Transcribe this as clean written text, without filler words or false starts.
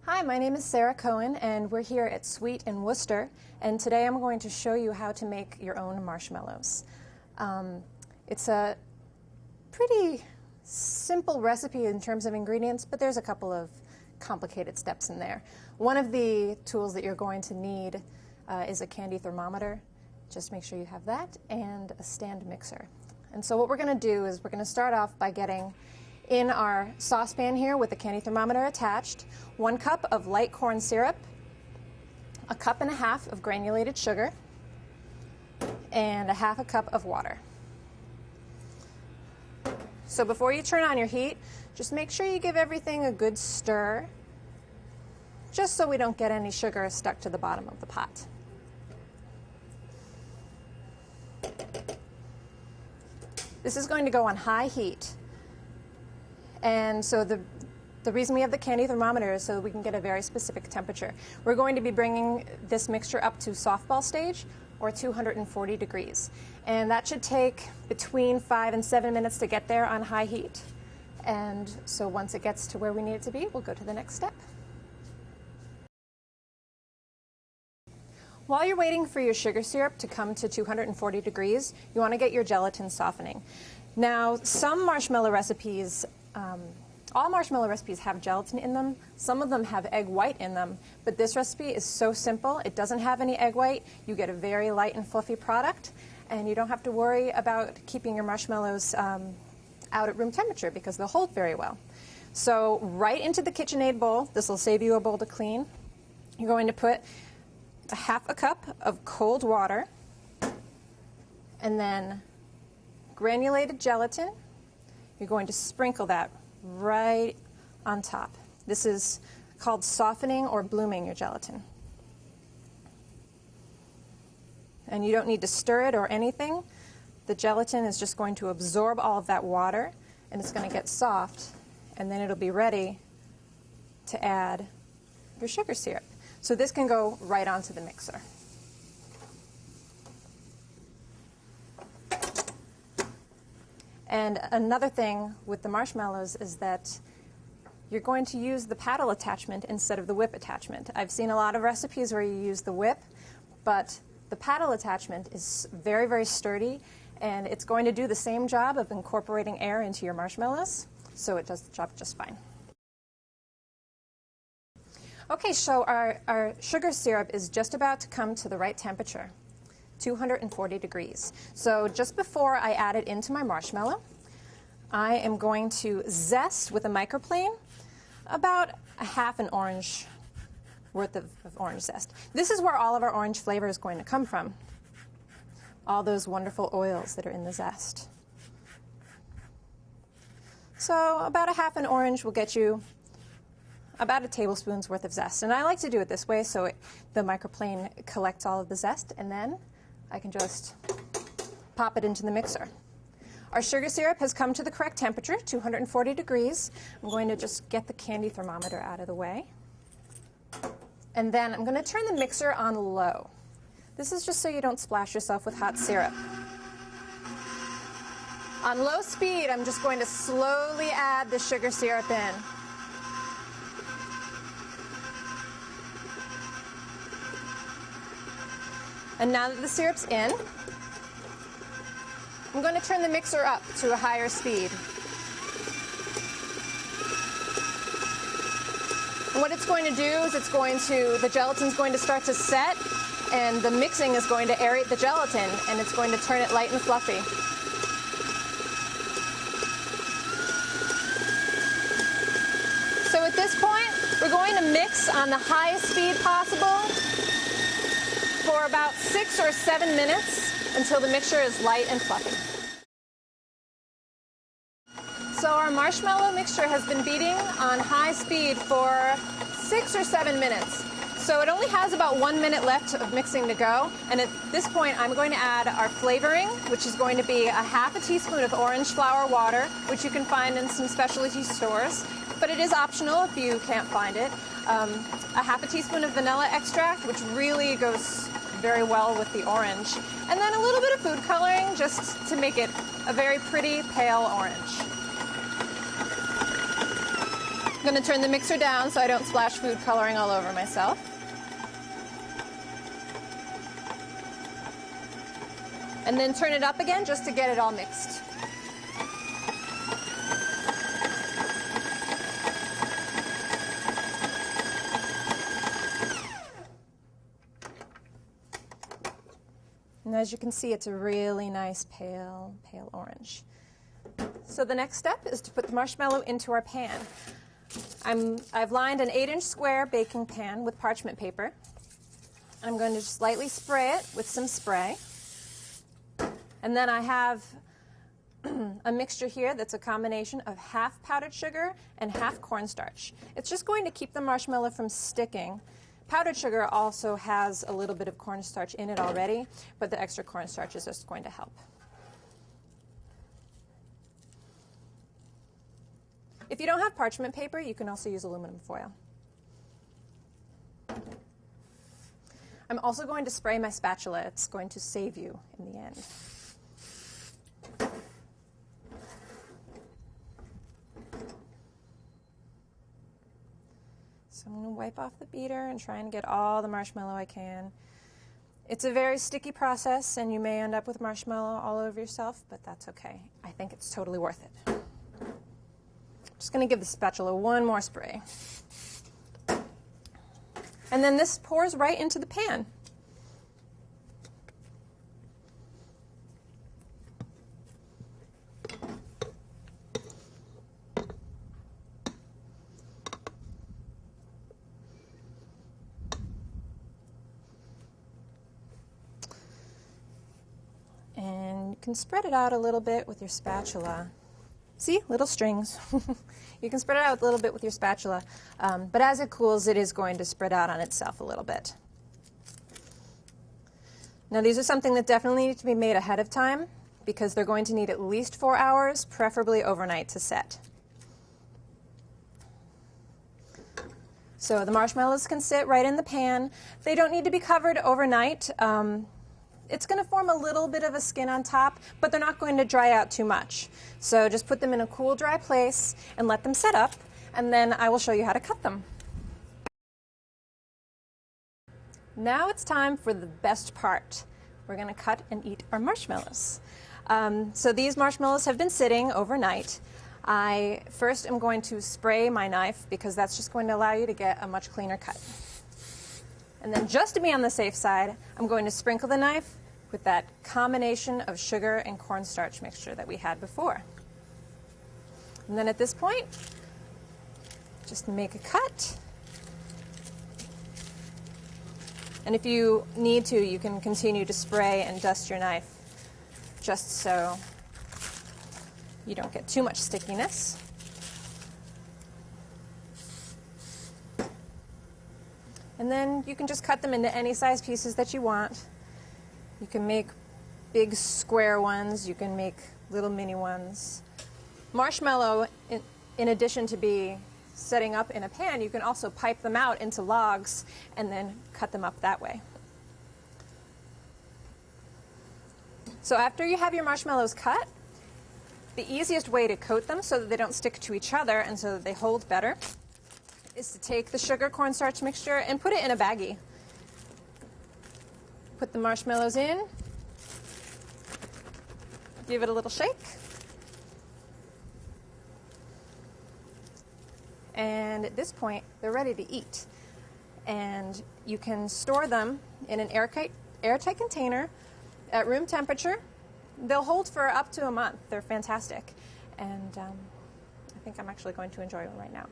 Hi, my name is Sarah Cohen, and we're here at Sweet in Worcester, and today I'm going to show you how to make your own marshmallows. It's a pretty simple recipe in terms of ingredients, but there's a couple of complicated steps in there. One of the tools that you're going to need is a candy thermometer. Just make sure you have that, and a stand mixer. And so what we're going to do is we're going to start off by getting in our saucepan here with the candy thermometer attached, 1 cup of light corn syrup, 1.5 cups of granulated sugar, and 1/2 cup of water. So before you turn on your heat, just make sure you give everything a good stir, just so we don't get any sugar stuck to the bottom of the pot. This is going to go on high heat. And so the reason we have the candy thermometer is so we can get a very specific temperature. We're going to be bringing this mixture up to softball stage, or 240 degrees. And that should take between 5 and 7 minutes to get there on high heat. And so once it gets to where we need it to be, we'll go to the next step. While you're waiting for your sugar syrup to come to 240 degrees, you want to get your gelatin softening. Now, some marshmallow recipes, all marshmallow recipes have gelatin in them. Some of them have egg white in them, but this recipe is so simple. It doesn't have any egg white. You get a very light and fluffy product, and you don't have to worry about keeping your marshmallows out at room temperature because they'll hold very well. So right into the KitchenAid bowl, this will save you a bowl to clean. You're going to put 1/2 cup of cold water, and then granulated gelatin. You're going to sprinkle that right on top. This is called softening or blooming your gelatin. And you don't need to stir it or anything. The gelatin is just going to absorb all of that water, and it's going to get soft, and then it'll be ready to add your sugar syrup. So this can go right onto the mixer. And another thing with the marshmallows is that you're going to use the paddle attachment instead of the whip attachment. I've seen a lot of recipes where you use the whip, but the paddle attachment is very, very sturdy, and it's going to do the same job of incorporating air into your marshmallows, so it does the job just fine. Okay, so our sugar syrup is just about to come to the right temperature, 240 degrees. So just before I add it into my marshmallow, I am going to zest with a microplane about 1/2 an orange worth of orange zest. This is where all of our orange flavor is going to come from, all those wonderful oils that are in the zest. So about 1/2 an orange will get you about 1 tablespoon's worth of zest. And I like to do it this way so the microplane collects all of the zest, and then I can just pop it into the mixer. Our sugar syrup has come to the correct temperature, 240 degrees. I'm going to just get the candy thermometer out of the way. And then I'm going to turn the mixer on low. This is just so you don't splash yourself with hot syrup. On low speed, I'm just going to slowly add the sugar syrup in. And now that the syrup's in, I'm going to turn the mixer up to a higher speed. And what it's going to do is the gelatin's going to start to set, and the mixing is going to aerate the gelatin, and it's going to turn it light and fluffy. So at this point, we're going to mix on the highest speed possible for about 6 or 7 minutes until the mixture is light and fluffy. So our marshmallow mixture has been beating on high speed for 6 or 7 minutes. So it only has about 1 minute left of mixing to go. And at this point, I'm going to add our flavoring, which is going to be 1/2 teaspoon of orange flower water, which you can find in some specialty stores. But it is optional if you can't find it. 1/2 teaspoon of vanilla extract, which really goes very well with the orange. And then a little bit of food coloring just to make it a very pretty pale orange. I'm going to turn the mixer down so I don't splash food coloring all over myself. And then turn it up again just to get it all mixed. And as you can see, it's a really nice pale orange. So the next step is to put the marshmallow into our pan. I've lined an 8-inch square baking pan with parchment paper. I'm going to just lightly spray it with some spray. And then I have a mixture here that's a combination of half powdered sugar and half cornstarch. It's just going to keep the marshmallow from sticking. Powdered sugar also has a little bit of cornstarch in it already, but the extra cornstarch is just going to help. If you don't have parchment paper, you can also use aluminum foil. I'm also going to spray my spatula. It's going to save you in the end. So I'm going to wipe off the beater and try and get all the marshmallow I can. It's a very sticky process, and you may end up with marshmallow all over yourself, but that's okay. I think it's totally worth it. Just going to give the spatula one more spray. And then this pours right into the pan. And you can spread it out a little bit with your spatula. See, little strings. You can spread it out a little bit with your spatula, but as it cools, it is going to spread out on itself a little bit. Now, these are something that definitely need to be made ahead of time because they're going to need at least 4 hours, preferably overnight, to set. So the marshmallows can sit right in the pan. They don't need to be covered overnight. It's going to form a little bit of a skin on top, but they're not going to dry out too much. So just put them in a cool, dry place and let them set up, and then I will show you how to cut them. Now it's time for the best part. We're going to cut and eat our marshmallows. So these marshmallows have been sitting overnight. I first am going to spray my knife because that's just going to allow you to get a much cleaner cut. And then just to be on the safe side, I'm going to sprinkle the knife with that combination of sugar and cornstarch mixture that we had before. And then at this point, just make a cut. And if you need to, you can continue to spray and dust your knife just so you don't get too much stickiness. And then you can just cut them into any size pieces that you want. You can make big square ones. You can make little mini ones. Marshmallow, in addition to be setting up in a pan, you can also pipe them out into logs and then cut them up that way. So after you have your marshmallows cut, the easiest way to coat them so that they don't stick to each other and so that they hold better is to take the sugar cornstarch mixture and put it in a baggie. Put the marshmallows in, give it a little shake, and at this point they're ready to eat. And you can store them in an airtight container at room temperature. They'll hold for up to a month. They're fantastic, and I think I'm actually going to enjoy them right now.